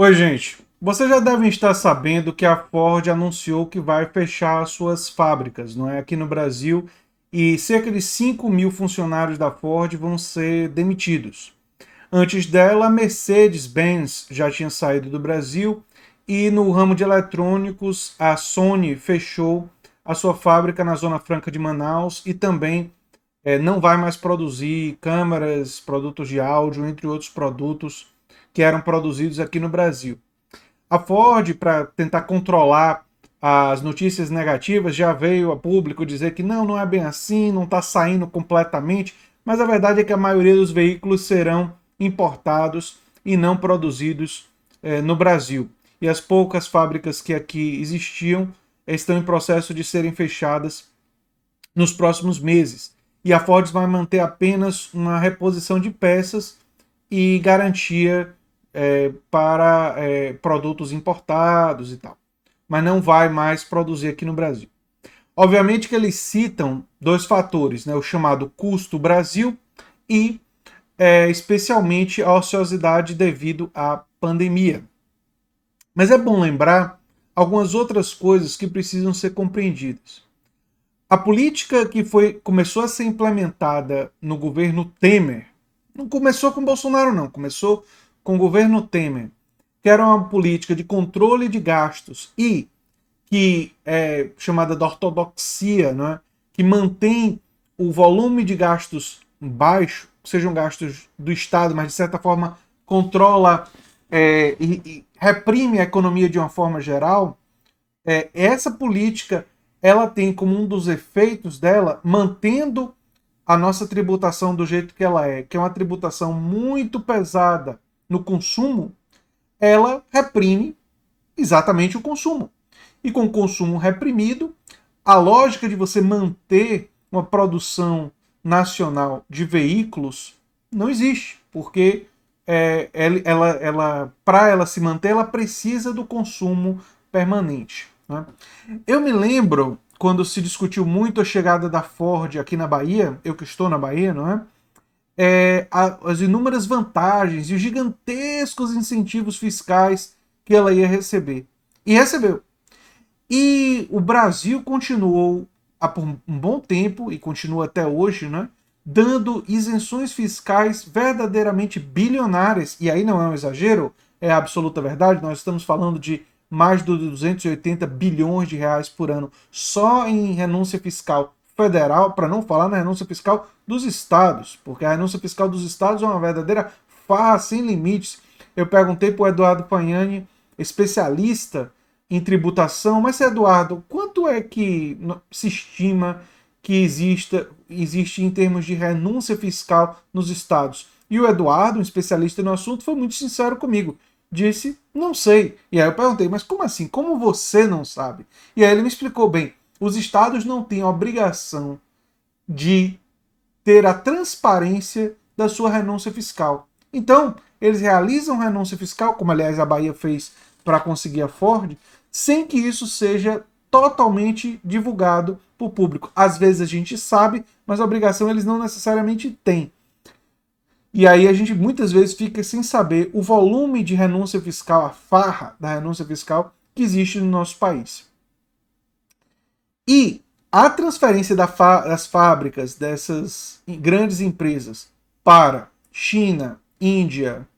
Oi, gente. Vocês já devem estar sabendo que a Ford anunciou que vai fechar suas fábricas, não é, aqui no Brasil, e cerca de 5 mil funcionários da Ford vão ser demitidos. Antes dela, a Mercedes-Benz já tinha saído do Brasil e no ramo de eletrônicos, a Sony fechou a sua fábrica na Zona Franca de Manaus e também não vai mais produzir câmeras, produtos de áudio, entre outros produtos que eram produzidos aqui no Brasil. A Ford, para tentar controlar as notícias negativas, já veio a público dizer que não é bem assim, não está saindo completamente, mas a verdade é que a maioria dos veículos serão importados e não produzidos no Brasil. E as poucas fábricas que aqui existiam estão em processo de serem fechadas nos próximos meses. E a Ford vai manter apenas uma reposição de peças e garantia para produtos importados e tal. Mas não vai mais produzir aqui no Brasil. Obviamente que eles citam dois fatores, né? O chamado custo Brasil e especialmente a ociosidade devido à pandemia. Mas é bom lembrar algumas outras coisas que precisam ser compreendidas. A política que começou a ser implementada no governo Temer, não começou com Bolsonaro, não, começou com o governo Temer, que era uma política de controle de gastos e que é chamada de ortodoxia, né, que mantém o volume de gastos baixo, sejam gastos do Estado, mas de certa forma controla e reprime a economia de uma forma geral. Essa política ela tem como um dos efeitos dela mantendo a nossa tributação do jeito que ela é, que é uma tributação muito pesada no consumo, ela reprime exatamente o consumo. E com o consumo reprimido, a lógica de você manter uma produção nacional de veículos não existe, porque para ela se manter, ela precisa do consumo permanente. Né? Eu me lembro quando se discutiu muito a chegada da Ford aqui na Bahia, eu que estou na Bahia, não é? As inúmeras vantagens e os gigantescos incentivos fiscais que ela ia receber. E recebeu. E o Brasil continuou por um bom tempo, e continua até hoje, né, dando isenções fiscais verdadeiramente bilionárias. E aí não é um exagero, é a absoluta verdade. Nós estamos falando de mais de 280 bilhões de reais por ano só em renúncia fiscal federal, para não falar na renúncia fiscal dos estados, porque a renúncia fiscal dos estados é uma verdadeira farra sem limites. Eu perguntei para o Eduardo Pagnani, especialista em tributação, mas Eduardo, quanto é que se estima que existe em termos de renúncia fiscal nos estados? E o Eduardo, um especialista no assunto, foi muito sincero comigo. Disse, não sei. E aí eu perguntei, mas como assim? Como você não sabe? E aí ele me explicou bem. Os estados não têm a obrigação de ter a transparência da sua renúncia fiscal. Então, eles realizam renúncia fiscal, como aliás a Bahia fez para conseguir a Ford, sem que isso seja totalmente divulgado para o público. Às vezes a gente sabe, mas a obrigação eles não necessariamente têm. E aí a gente muitas vezes fica sem saber o volume de renúncia fiscal, a farra da renúncia fiscal que existe no nosso país. E a transferência das fábricas dessas grandes empresas para China, Índia,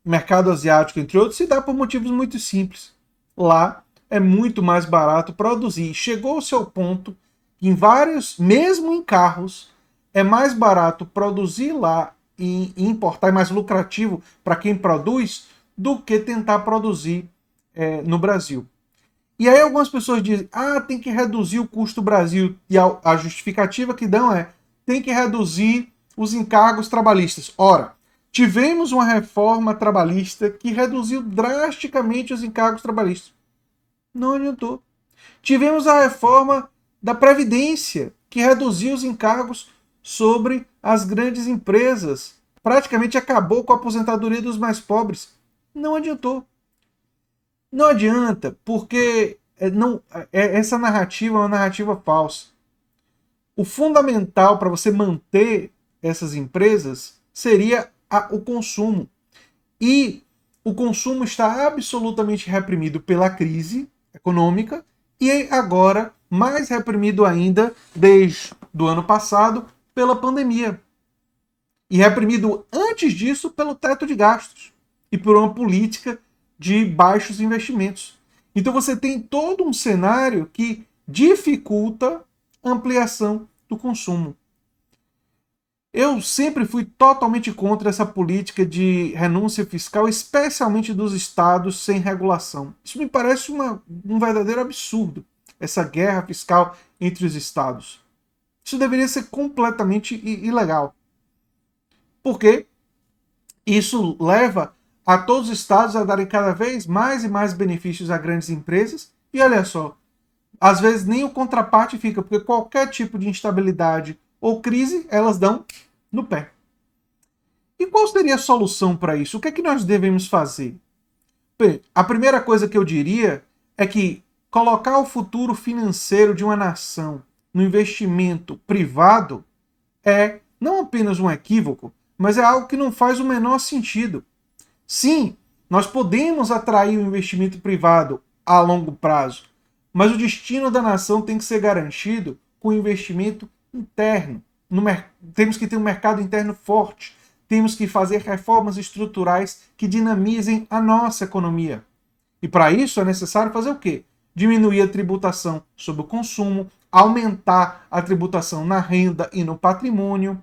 mercado asiático, entre outros, se dá por motivos muito simples. Lá é muito mais barato produzir. Chegou-se ao ponto que em vários, mesmo em carros, é mais barato produzir lá e importar, é mais lucrativo para quem produz do que tentar produzir no Brasil. E aí algumas pessoas dizem, tem que reduzir o custo do Brasil. E a justificativa que dão é, tem que reduzir os encargos trabalhistas. Ora, tivemos uma reforma trabalhista que reduziu drasticamente os encargos trabalhistas. Não adiantou. Tivemos a reforma da Previdência, que reduziu os encargos sobre as grandes empresas. Praticamente acabou com a aposentadoria dos mais pobres. Não adiantou. Não adianta, porque essa narrativa é uma narrativa falsa. O fundamental para você manter essas empresas seria o consumo. E o consumo está absolutamente reprimido pela crise econômica e agora mais reprimido ainda desde o ano passado pela pandemia. E reprimido antes disso pelo teto de gastos e por uma política de baixos investimentos. Então você tem todo um cenário que dificulta a ampliação do consumo. Eu sempre fui totalmente contra essa política de renúncia fiscal, especialmente dos estados sem regulação. Isso me parece um verdadeiro absurdo, essa guerra fiscal entre os estados. Isso deveria ser completamente ilegal. Porque isso leva a todos os estados a darem cada vez mais e mais benefícios a grandes empresas. E olha só, às vezes nem o contraparte fica, porque qualquer tipo de instabilidade ou crise, elas dão no pé. E qual seria a solução para isso? O que é que nós devemos fazer? Bem, a primeira coisa que eu diria é que colocar o futuro financeiro de uma nação no investimento privado é não apenas um equívoco, mas é algo que não faz o menor sentido. Sim, nós podemos atrair o investimento privado a longo prazo, mas o destino da nação tem que ser garantido com investimento interno. Temos que ter um mercado interno forte. Temos que fazer reformas estruturais que dinamizem a nossa economia. E para isso é necessário fazer o quê? Diminuir a tributação sobre o consumo, aumentar a tributação na renda e no patrimônio,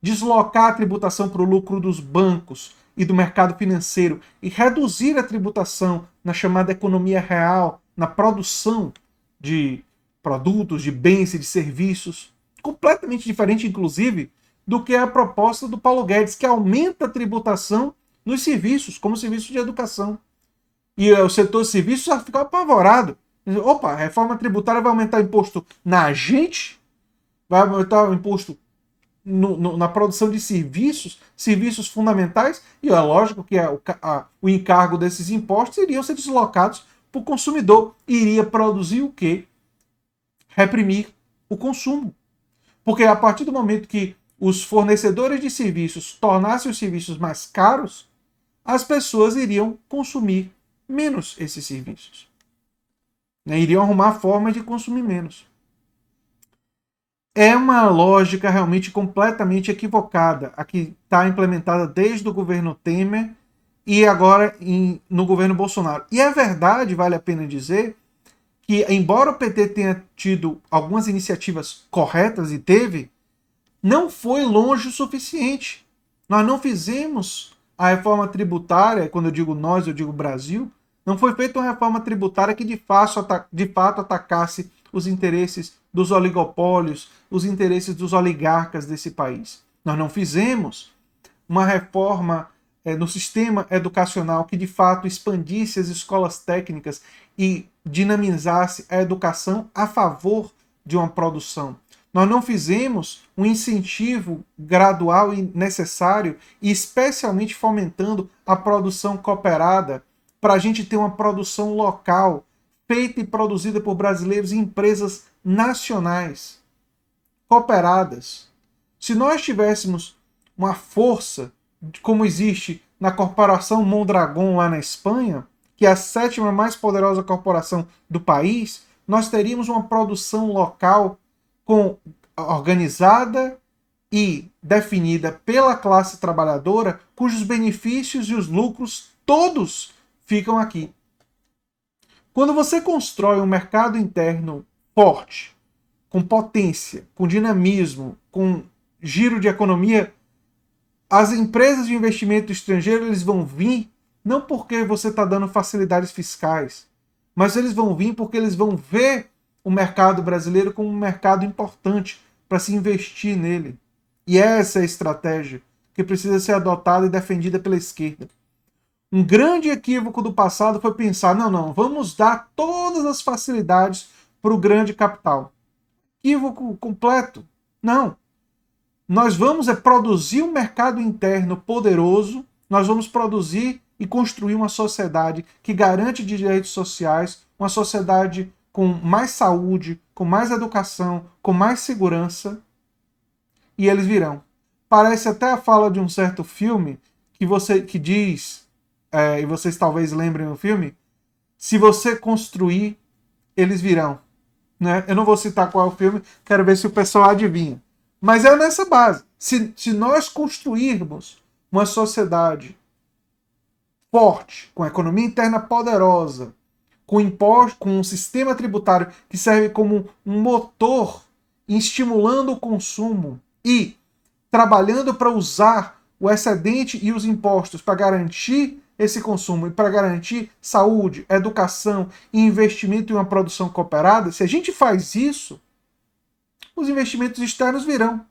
deslocar a tributação para o lucro dos bancos e do mercado financeiro e reduzir a tributação na chamada economia real, na produção de produtos, de bens e de serviços, completamente diferente, inclusive, do que a proposta do Paulo Guedes, que aumenta a tributação nos serviços, como serviços de educação. E o setor de serviços já fica apavorado. Opa, a reforma tributária vai aumentar o imposto na gente? Vai aumentar o imposto na produção de serviços, serviços fundamentais, e é lógico que o encargo desses impostos iriam ser deslocados para o consumidor. Iria produzir o quê? Reprimir o consumo. Porque a partir do momento que os fornecedores de serviços tornassem os serviços mais caros, as pessoas iriam consumir menos esses serviços. Iriam arrumar formas de consumir menos. É uma lógica realmente completamente equivocada, a que está implementada desde o governo Temer e agora no governo Bolsonaro. E é verdade, vale a pena dizer, que embora o PT tenha tido algumas iniciativas corretas, e teve, não foi longe o suficiente. Nós não fizemos a reforma tributária, quando eu digo nós, eu digo Brasil, não foi feita uma reforma tributária que de fato atacasse os interesses dos oligopólios, os interesses dos oligarcas desse país. Nós não fizemos uma reforma no sistema educacional que de fato expandisse as escolas técnicas e dinamizasse a educação a favor de uma produção. Nós não fizemos um incentivo gradual e necessário, e especialmente fomentando a produção cooperada, para a gente ter uma produção local, feita e produzida por brasileiros em empresas nacionais, cooperadas. Se nós tivéssemos uma força, como existe na corporação Mondragon lá na Espanha, que é a 7ª mais poderosa corporação do país, nós teríamos uma produção local organizada e definida pela classe trabalhadora, cujos benefícios e os lucros todos ficam aqui. Quando você constrói um mercado interno forte, com potência, com dinamismo, com giro de economia, as empresas de investimento estrangeiro eles vão vir não porque você está dando facilidades fiscais, mas eles vão vir porque eles vão ver o mercado brasileiro como um mercado importante para se investir nele. E essa é a estratégia que precisa ser adotada e defendida pela esquerda. Um grande equívoco do passado foi pensar, não, vamos dar todas as facilidades para o grande capital. Equívoco completo. Não. Nós vamos produzir um mercado interno poderoso, nós vamos produzir e construir uma sociedade que garante direitos sociais, uma sociedade com mais saúde, com mais educação, com mais segurança, e eles virão. Parece até a fala de um certo filme que diz e vocês talvez lembrem o filme, se você construir, eles virão. Né? Eu não vou citar qual é o filme, quero ver se o pessoal adivinha. Mas é nessa base. Se nós construirmos uma sociedade forte, com economia interna poderosa, com imposto, com um sistema tributário que serve como um motor estimulando o consumo e trabalhando para usar o excedente e os impostos para garantir esse consumo e para garantir saúde, educação e investimento em uma produção cooperada, se a gente faz isso, os investimentos externos virão.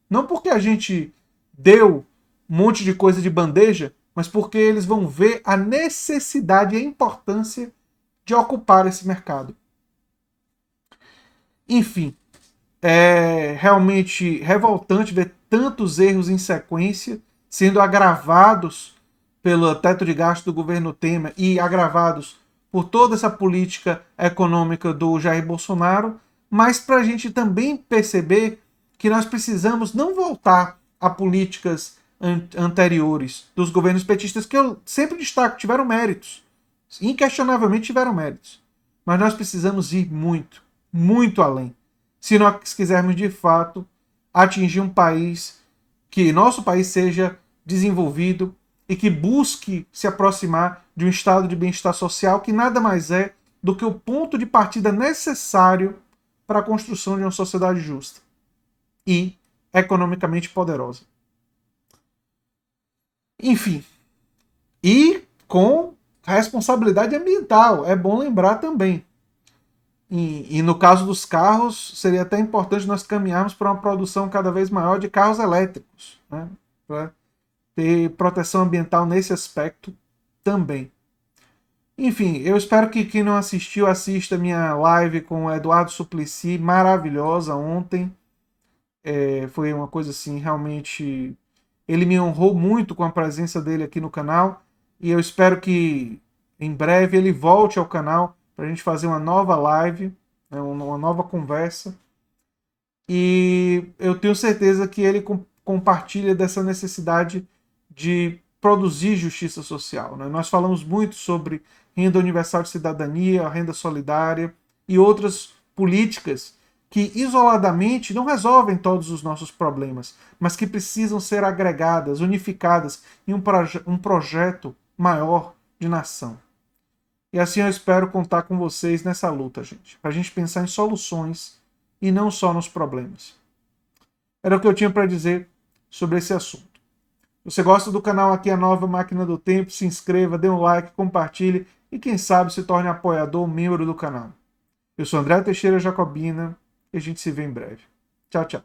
Não porque a gente deu um monte de coisa de bandeja, mas porque eles vão ver a necessidade e a importância de ocupar esse mercado. Enfim, é realmente revoltante ver tantos erros em sequência sendo agravados pelo teto de gasto do governo Temer e agravados por toda essa política econômica do Jair Bolsonaro, mas para a gente também perceber que nós precisamos não voltar a políticas anteriores dos governos petistas, que eu sempre destaco, tiveram méritos, inquestionavelmente tiveram méritos, mas nós precisamos ir muito, muito além, se nós quisermos de fato atingir um país, que nosso país seja desenvolvido e que busque se aproximar de um estado de bem-estar social que nada mais é do que o ponto de partida necessário para a construção de uma sociedade justa e economicamente poderosa. Enfim, e com responsabilidade ambiental, é bom lembrar também. E no caso dos carros, seria até importante nós caminharmos para uma produção cada vez maior de carros elétricos, né? Para ter proteção ambiental nesse aspecto também. Enfim, eu espero que quem não assistiu, assista a minha live com o Eduardo Suplicy, maravilhosa ontem. Foi uma coisa assim, realmente... Ele me honrou muito com a presença dele aqui no canal. E eu espero que em breve ele volte ao canal para a gente fazer uma nova live, né, uma nova conversa. E eu tenho certeza que ele compartilha dessa necessidade de produzir justiça social. Né? Nós falamos muito sobre renda universal de cidadania, renda solidária e outras políticas que isoladamente não resolvem todos os nossos problemas, mas que precisam ser agregadas, unificadas em um projeto maior de nação. E assim eu espero contar com vocês nessa luta, gente, para a gente pensar em soluções e não só nos problemas. Era o que eu tinha para dizer sobre esse assunto. Se você gosta do canal aqui, a Nova Máquina do Tempo, se inscreva, dê um like, compartilhe e quem sabe se torne apoiador, membro do canal. Eu sou André Teixeira Jacobina e a gente se vê em breve. Tchau, tchau.